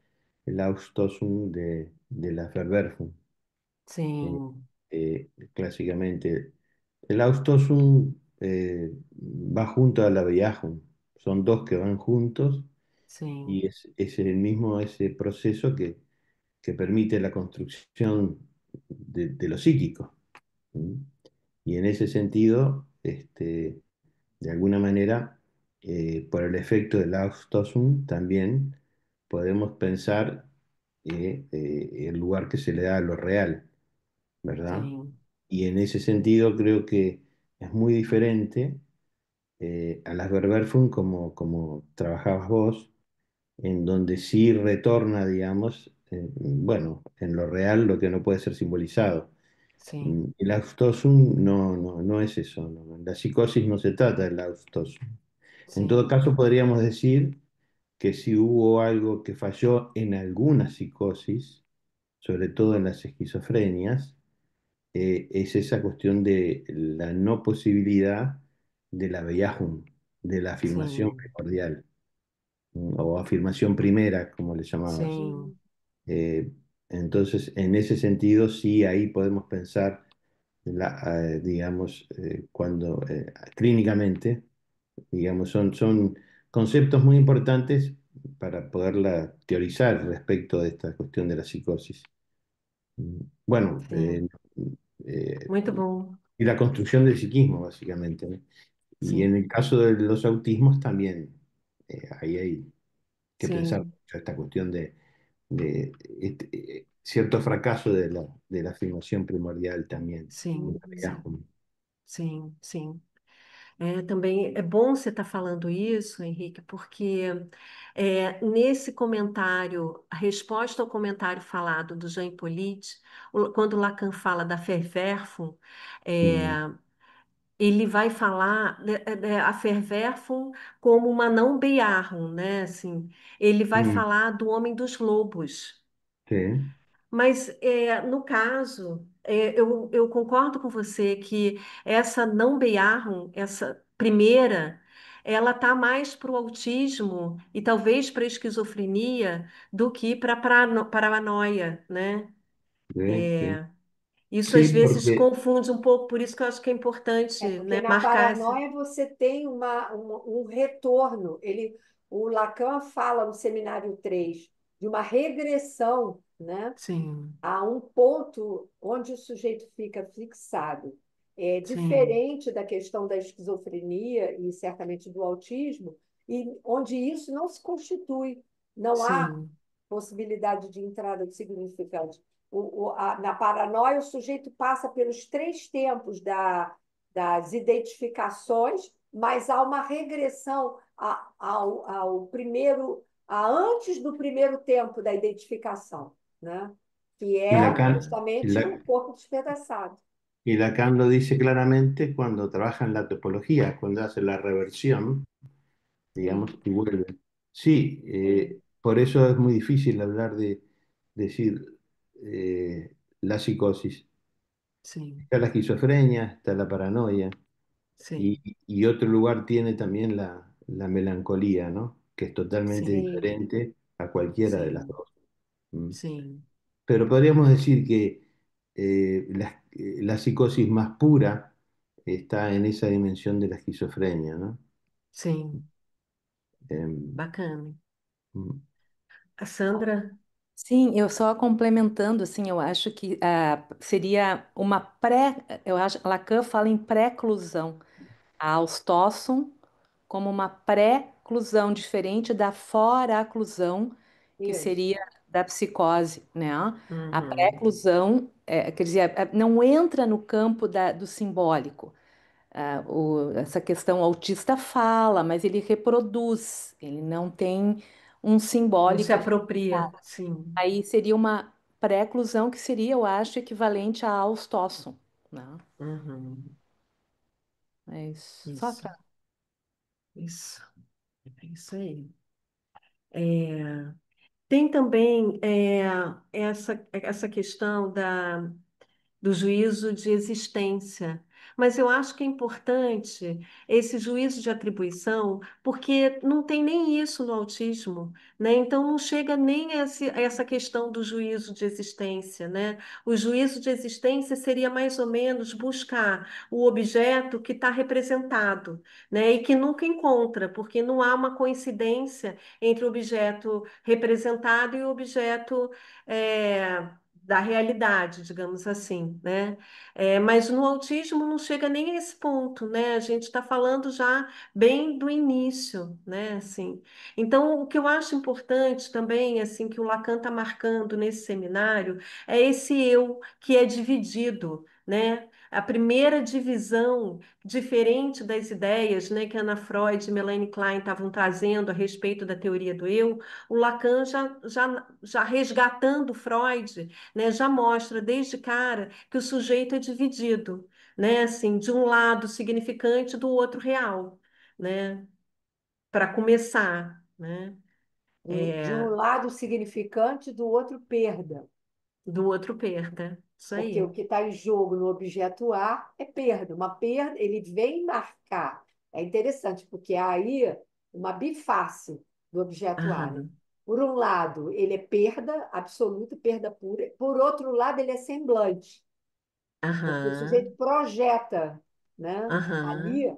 el Ausstoßung de la Verwerfung. Eh, Clásicamente, el Ausstoßung va junto a la Bejahung, son dos que van juntos Sim, y es el mismo ese proceso que permite la construcción de lo psíquico. ¿Mm? Y en ese sentido, de alguna manera, por el efecto del Ausstoßung, también podemos pensar el lugar que se le da a lo real, ¿verdad? sim, Y en ese sentido creo que es muy diferente a las Verwerfung como trabajabas vos, en donde sí retorna, digamos, bueno, en lo real lo que no puede ser simbolizado. sim, El Ausstoßung no es eso, no. En la psicosis no se trata del Ausstoßung. En todo sim, caso, podríamos decir que si hubo algo que falló en alguna psicosis, sobre todo en las esquizofrenias, es esa cuestión de la no posibilidad de la Bejahung, de la afirmación sim, primordial, o afirmación primera, como le llamabas. sim, Eh, entonces, en ese sentido, sí, ahí podemos pensar, digamos, cuando clínicamente, digamos, son conceptos muy importantes para poderla teorizar respecto de esta cuestión de la psicosis. Bueno, sim. eh, Muito bom. y la construcción del psiquismo, básicamente, ¿no? Y en sim, el caso de los autismos también, ahí hay que pensar sim, mucho esta cuestión de cierto fracaso de la afirmación primordial también. sim, sim, sim, sim. Também é bom você estar falando isso, Henrique, porque nesse comentário, a resposta ao comentário falado do Jean Hippolyte, quando Lacan fala da Verwerfung, Mm, é, ele vai falar a Verwerfung como uma não Bejahung, né? Assim, ele vai mm, falar do homem dos lobos. sí, Mas, no caso, eu concordo com você que essa não Bejahung, essa primeira, ela está mais para o autismo e talvez para a esquizofrenia do que para a paranoia, né? sí, sí. Isso às Sí, vezes porque, confunde um pouco, por isso que eu acho que é importante, Porque né, na marcar essa. paranoia você tem um retorno. O Lacan fala no Seminário 3 de uma regressão, né? Sim, A um ponto onde o sujeito fica fixado. É sim, diferente da questão da esquizofrenia e certamente do autismo, e onde isso não se constitui, não há sim, possibilidade de entrada de significante. Na paranoia, o sujeito passa pelos três tempos das identificações, mas há uma regressão ao primeiro, antes do primeiro tempo da identificação, né? Que y é Lacan, justamente o corpo despedaçado. y Lacan lo dice claramente cuando trabaja en la topología, cuando hace la reversión, Sim, digamos, y vuelve. Sí, sim, por eso es muy difícil hablar de decir la psicosis. sim, Está la esquizofrenia, está la paranoia, sim, y otro lugar tiene también la melancolía, ¿no? Que es totalmente sim, diferente a cualquiera de las sim, dos. ¿Mm? sim, Pero podríamos decir que la psicosis más pura está en esa dimensión de la esquizofrenia, ¿no? sim, Em, bacana. mm, A Sandra, Sim, eu só complementando, assim, eu acho que seria uma eu acho, Lacan fala em pré-clusão, a Austósson como uma pré-clusão, diferente da fora-clusão, que isso. seria da psicose, né? A uhum, pré-clusão, quer dizer, não entra no campo do simbólico. Essa questão autista fala, mas ele reproduz, ele não tem um não se simbólico. apropria, sim, Aí seria uma pré-eclusão que seria, eu acho, equivalente a Austósson, né? uhum, É isso. Só isso, para. isso, é isso aí. É, tem também essa questão do juízo de existência. Mas eu acho que é importante esse juízo de atribuição, porque não tem nem isso no autismo, né? Então não chega nem a essa questão do juízo de existência, né? O juízo de existência seria mais ou menos buscar o objeto que está representado, né? E que nunca encontra, porque não há uma coincidência entre o objeto representado e o objeto da realidade, digamos assim, né? Mas no autismo não chega nem a esse ponto, né? A gente está falando já bem do início, né? Assim, então, o que eu acho importante também, assim, que o Lacan está marcando nesse seminário, é esse eu que é dividido, né? A primeira divisão, diferente das ideias, né, que Ana Freud e Melanie Klein estavam trazendo a respeito da teoria do eu, o Lacan já resgatando Freud, né, já mostra desde cara que o sujeito é dividido, né, assim, de um lado significante, do outro real, né, para começar, né, De um é, lado significante, do outro perda. do outro perda, isso Porque aí. o que está em jogo no objeto A é perda. Uma perda, ele vem marcar. É interessante, porque há aí uma bifácie do objeto A, né? Aham, Por um lado, ele é perda absoluta, perda pura. Por outro lado, ele é semblante, porque o sujeito aham, projeta, né? aham, Ali,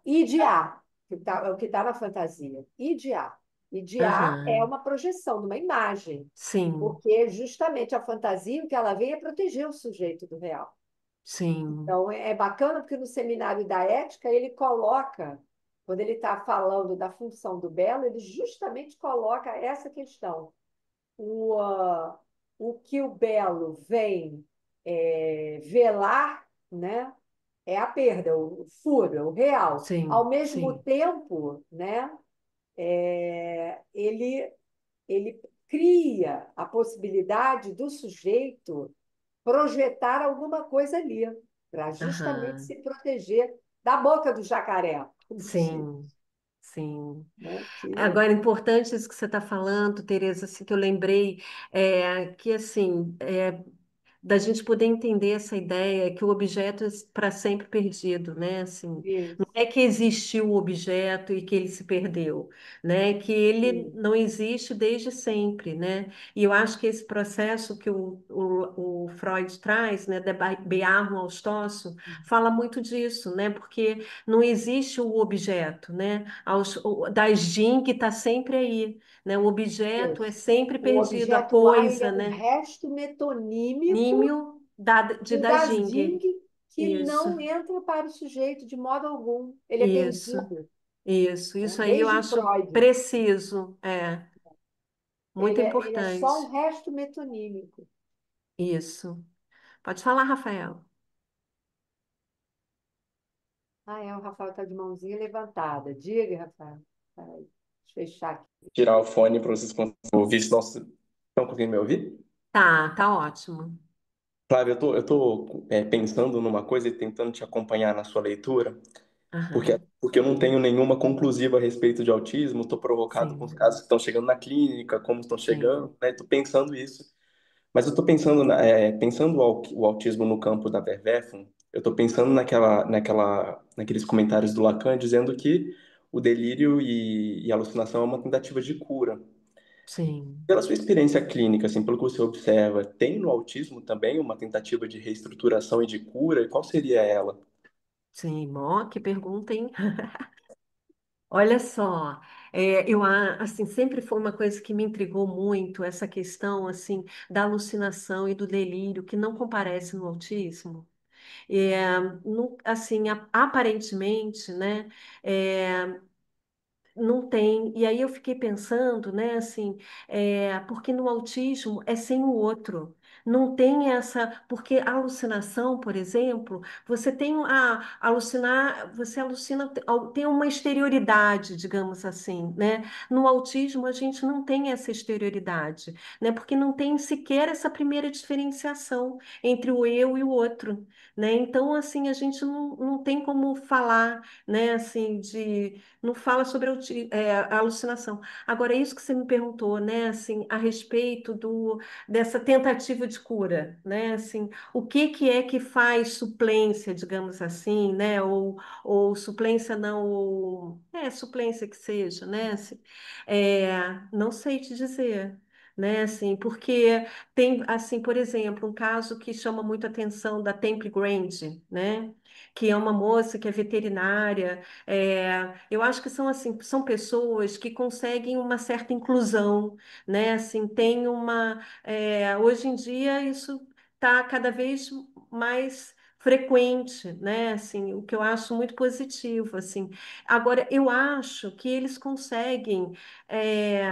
idear, é o que está na fantasia. Idear. Idear é aham, uma projeção de uma imagem, sim, porque justamente a fantasia, o que ela vem é proteger o sujeito do real. sim, Então, é bacana porque no seminário da ética ele coloca, quando ele está falando da função do belo, ele justamente coloca essa questão. O, ah, o que o belo vem velar, né, é a perda, o furo, o real. Ao sim, mesmo sim. tempo, né, ele cria a possibilidade do sujeito projetar alguma coisa ali, para justamente Aham. se proteger da boca do jacaré, como diz, Sim, sim. né? Agora, importante isso que você está falando, Tereza, assim, que eu lembrei, que assim, da gente poder entender essa ideia que o objeto é para sempre perdido, né? Assim, não Isso, é que existiu o objeto e que ele se perdeu, né? Que ele isso, não existe desde sempre, né? E eu acho que esse processo que o Freud traz, né, da Bearro ao Stosso, fala muito disso, né? Porque não existe o objeto, né? Da Jing está sempre aí, né? O objeto é isso. sempre O perdido, a objeto A, ele é coisa, um né? resto metonímico Nímio de do Da Jing. Dazing que Isso, não entra para o sujeito de modo algum. Ele é isso, perdido, né? isso aí eu Desde acho Freud. preciso, muito Ele é só um importante. resto metonímico. Isso. Pode falar, Rafael. O Rafael está de mãozinha levantada. Diga, Rafael. Peraí, deixa eu fechar aqui. Tirar o fone para vocês conseguirem ouvir, senão vocês estão conseguindo me ouvir? Tá ótimo. Flávio, eu tô pensando numa coisa e tentando te acompanhar na sua leitura, Aham, porque eu não tenho nenhuma conclusiva a respeito de autismo, estou provocado com os sim, casos que estão chegando na clínica, como estão sim, chegando, né? Estou pensando isso. Mas eu estou pensando, pensando o autismo no campo da Verwerfung, eu estou pensando naqueles comentários do Lacan dizendo que o delírio e a alucinação é uma tentativa de cura. sim, Pela sua experiência clínica, assim, pelo que você observa, tem no autismo também uma tentativa de reestruturação e de cura? E qual seria ela? sim. Ó, que pergunta, hein? Olha só, assim, sempre foi uma coisa que me intrigou muito, essa questão, assim, da alucinação e do delírio, que não comparece no autismo. Assim, aparentemente, né? é, não tem. E aí eu fiquei pensando, né, assim, porque no autismo é sem o outro. Não tem essa, porque a alucinação, por exemplo, você tem você alucina, tem uma exterioridade, digamos assim, né? No autismo a gente não tem essa exterioridade, né? Porque não tem sequer essa primeira diferenciação entre o eu e o outro, né? Então, assim, a gente não tem como falar, né, assim, não fala sobre a alucinação. Agora, isso que você me perguntou, né, assim, a respeito dessa tentativa de cura, né, assim, o que que é que faz suplência, digamos assim, né, ou suplência não, suplência que seja, né, assim, não sei te dizer. Né, assim, porque tem, assim, por exemplo, um caso que chama muito a atenção da Temple Grande, né, que é uma moça que é veterinária, eu acho que são assim, são pessoas que conseguem uma certa inclusão, né? Assim, hoje em dia isso está cada vez mais frequente, né? Assim, o que eu acho muito positivo, assim. Agora, eu acho que eles conseguem é,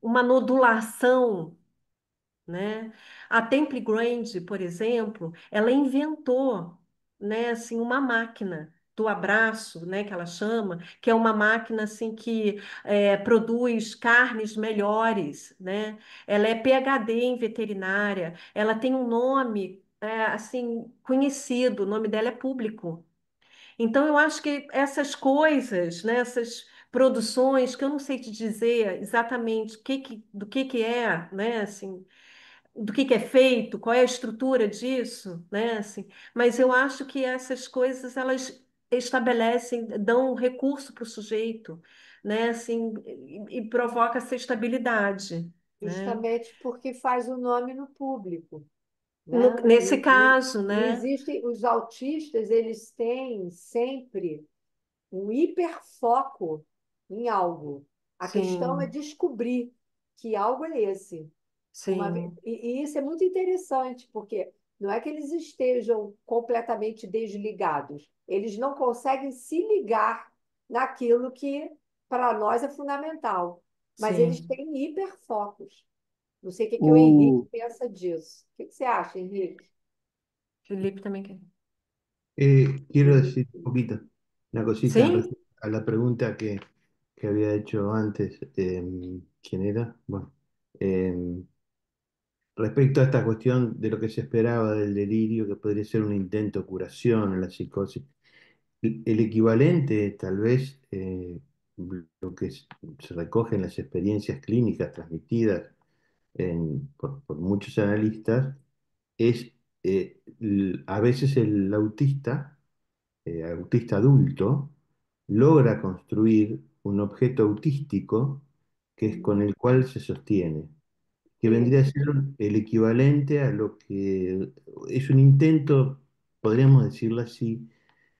uma nodulação, né? A Temple Grande, por exemplo, ela inventou, né, assim, uma máquina do abraço, né, que ela chama, que é uma máquina assim que produz carnes melhores, né? Ela é PhD em veterinária, ela tem um nome assim conhecido, o nome dela é público. Então eu acho que essas coisas, né, essas produções que eu não sei te dizer exatamente do que é, né, assim, do que é feito, qual é a estrutura disso, né? Assim, mas eu acho que essas coisas elas estabelecem, dão um recurso para o sujeito, né? Assim, e provoca essa estabilidade, né? Justamente porque faz o nome no público, né? Nesse caso, E né? existem os autistas, eles têm sempre um hiperfoco em algo. A questão é Sim, descobrir que algo é esse. sim, E isso é muito interessante, porque Não é que eles estejam completamente desligados. Eles não conseguem se ligar naquilo que para nós é fundamental. Mas eles Sim. têm hiperfocos. Não sei o que o Henrique O, pensa disso. O que você acha, Henrique? Felipe também quer. Quiero decir un poquito, una cosita en Sim? respecto a la pregunta que había hecho antes. ¿Quién era? Bueno, eh, respecto a esta cuestión de lo que se esperaba del delirio, que podría ser un intento de curación en la psicosis. El equivalente, tal vez, lo que se recoge en las experiencias clínicas transmitidas por muchos analistas, es a veces el autista adulto, logra construir un objeto autístico que es con el cual se sostiene, que vendría a Isso. ser el equivalente a lo que es un intento, podríamos decirlo así,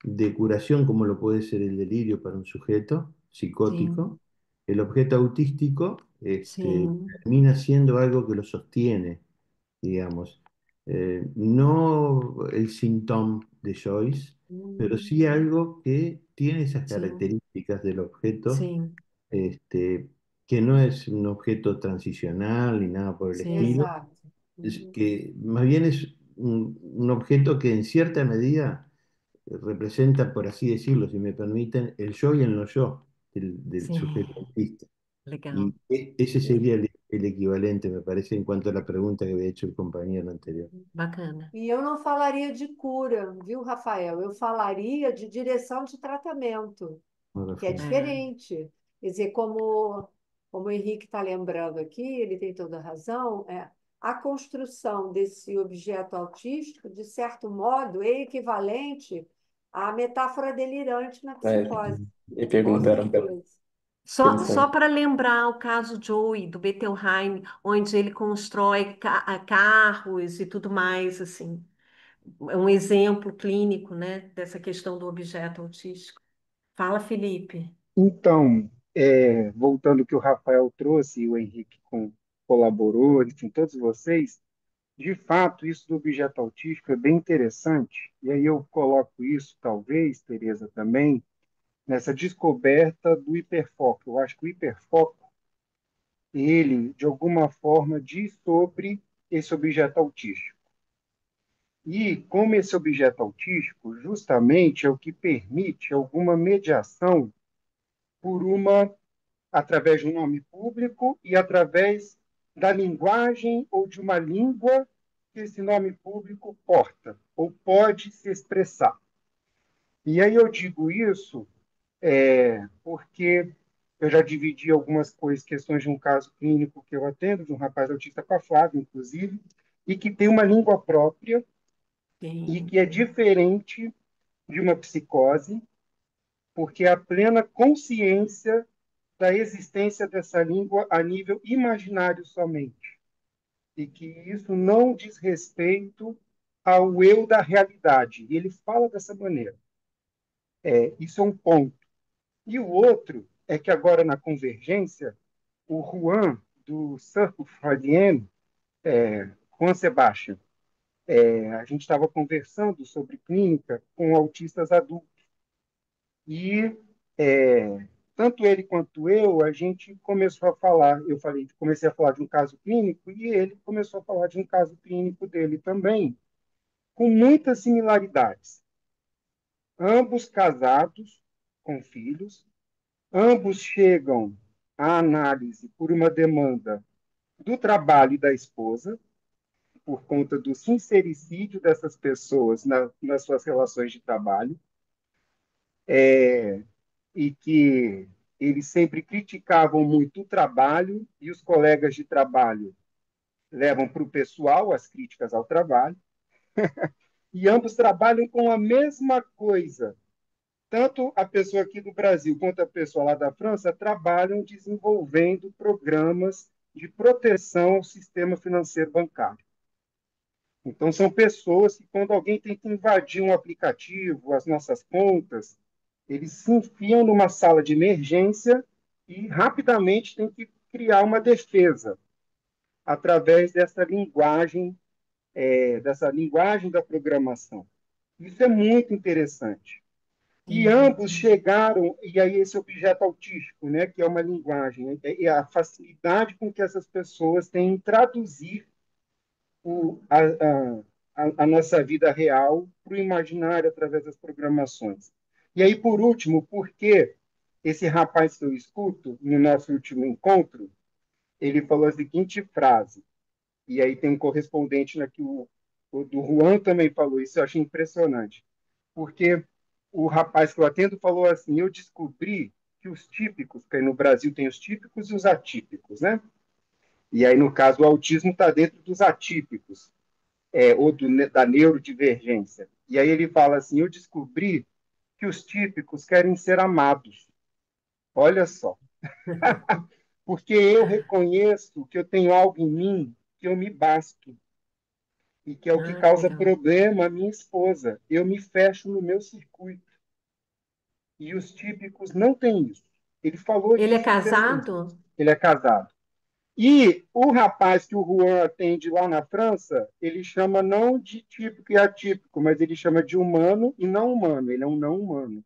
de curación, como lo puede ser el delirio para un sujeto Sim. psicótico. El objeto autístico Sim. termina siendo algo que lo sostiene, digamos. No el síntoma de Joyce, pero sí Hum. algo que tiene esas Sim. características del objeto, Sim. este, que no es un objeto transicional ni nada por el Sim. estilo, Exato. Uhum. que más bien es un objeto que en cierta medida representa, por así decirlo, si me permiten, el yo y el no yo del sujeto Sim. autista. Legal. Y ese sería el equivalente, me parece, en cuanto a la pregunta que había hecho el compañero anterior. Bacana. E eu não falaria de cura, viu, Rafael? Eu falaria de direção de tratamento, Ahora que é fue. É. diferente. Quer dizer, como o Henrique está lembrando aqui, ele tem toda a razão, a construção desse objeto autístico, de certo modo, é equivalente à metáfora delirante na É, psicose, minha com pergunta era certeza. Só pensando. para lembrar o caso Joey, do Bettelheim, onde ele constrói carros e tudo mais, assim. É um exemplo clínico, né, dessa questão do objeto autístico. Fala, Felipe. Então, voltando ao que o Rafael trouxe e o Henrique colaborou, enfim, todos vocês, de fato, isso do objeto autístico é bem interessante, e aí eu coloco isso, talvez, Tereza, também, nessa descoberta do hiperfoco. Eu acho que o hiperfoco, ele, de alguma forma, diz sobre esse objeto autístico. E como esse objeto autístico, justamente, é o que permite alguma mediação por uma através de um nome público e através da linguagem ou de uma língua que esse nome público porta ou pode se expressar. E aí eu digo isso porque eu já dividi algumas coisas, questões de um caso clínico que eu atendo, de um rapaz autista com a Flávia, inclusive, e que tem uma língua própria e Sim, que é diferente de uma psicose, porque é a plena consciência da existência dessa língua a nível imaginário somente, e que isso não diz respeito ao eu da realidade. E ele fala dessa maneira. Isso é um ponto. E o outro é que agora na convergência, o Juan, do Circo Freudiano, Juan Sebastian, a gente estava conversando sobre clínica com autistas adultos. E tanto ele quanto eu, a gente começou a falar, comecei a falar de um caso clínico e ele começou a falar de um caso clínico dele também, com muitas similaridades. Ambos casados, com filhos, ambos chegam à análise por uma demanda do trabalho e da esposa, por conta do sincericídio dessas pessoas nas suas relações de trabalho, e que eles sempre criticavam muito o trabalho e os colegas de trabalho levam para o pessoal as críticas ao trabalho, e ambos trabalham com a mesma coisa. Tanto a pessoa aqui do Brasil quanto a pessoa lá da França trabalham desenvolvendo programas de proteção ao sistema financeiro bancário. Então, são pessoas que, quando alguém tenta invadir um aplicativo, as nossas contas, eles se enfiam numa sala de emergência e rapidamente tem que criar uma defesa através dessa linguagem dessa linguagem da programação. Isso é muito interessante. E Uhum. ambos chegaram, e aí esse objeto autístico, né, que é uma linguagem, é a facilidade com que essas pessoas têm em traduzir o, a nossa vida real para o imaginário através das programações. E aí, por último, porque esse rapaz que eu escuto, no nosso último encontro, ele falou a seguinte frase, e aí tem um correspondente aqui, o do Juan também falou isso, eu achei impressionante, porque o rapaz que eu atendo falou assim, eu descobri que os típicos, que aí no Brasil tem os típicos e os atípicos, né? E aí, no caso, o autismo está dentro dos atípicos, ou da neurodivergência. E aí ele fala assim, eu descobri que os típicos querem ser amados. Olha só, porque eu reconheço que eu tenho algo em mim que eu me basto e que é o que Ah, que causa legal. problema à minha esposa. Eu me fecho no meu circuito. E os típicos não têm isso. Ele falou Ele é isso interessante. casado? Ele é casado. E o rapaz que o Juan atende lá na França, ele chama não de típico e atípico, mas ele chama de humano e não humano. Ele é um não humano.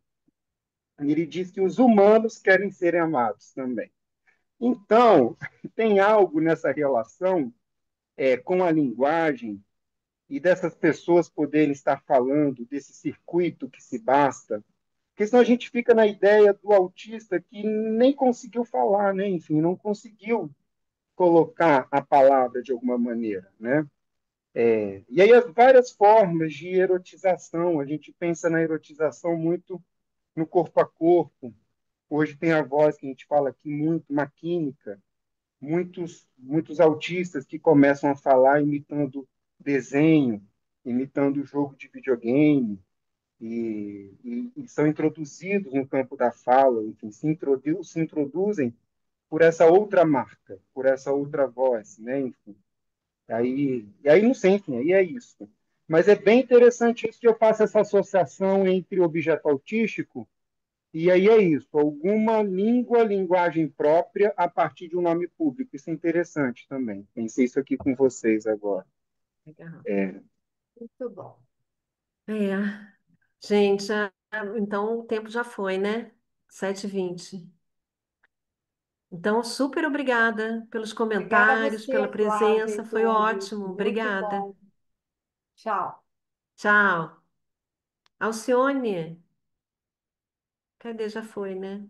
E ele diz que os humanos querem serem amados também. Então, tem algo nessa relação com a linguagem e dessas pessoas poderem estar falando desse circuito que se basta, porque senão a gente fica na ideia do autista que nem conseguiu falar, né? Enfim, não conseguiu colocar a palavra de alguma maneira, né? E aí as várias formas de erotização, a gente pensa na erotização muito no corpo a corpo. Hoje tem a voz que a gente fala aqui muito maquínica, muitos autistas que começam a falar imitando desenho, imitando jogo de videogame, e são introduzidos no campo da fala, enfim, se introduzem por essa outra marca, por essa outra voz, né? Enfim, e aí não sei, enfim, aí é isso. Mas é bem interessante isso que eu faço essa associação entre objeto autístico e aí é isso, alguma linguagem própria a partir de um nome público. Isso é interessante também. Pensei isso aqui com vocês agora. Legal. Muito bom. É. Gente, então o tempo já foi, né? 7h20. Então, super obrigada pelos Obrigada a comentários, pela você, Cláudia, presença. Foi Antônio. ótimo. Muito Obrigada. bom. Tchau. Tchau. Alcione, cadê? Já foi, né?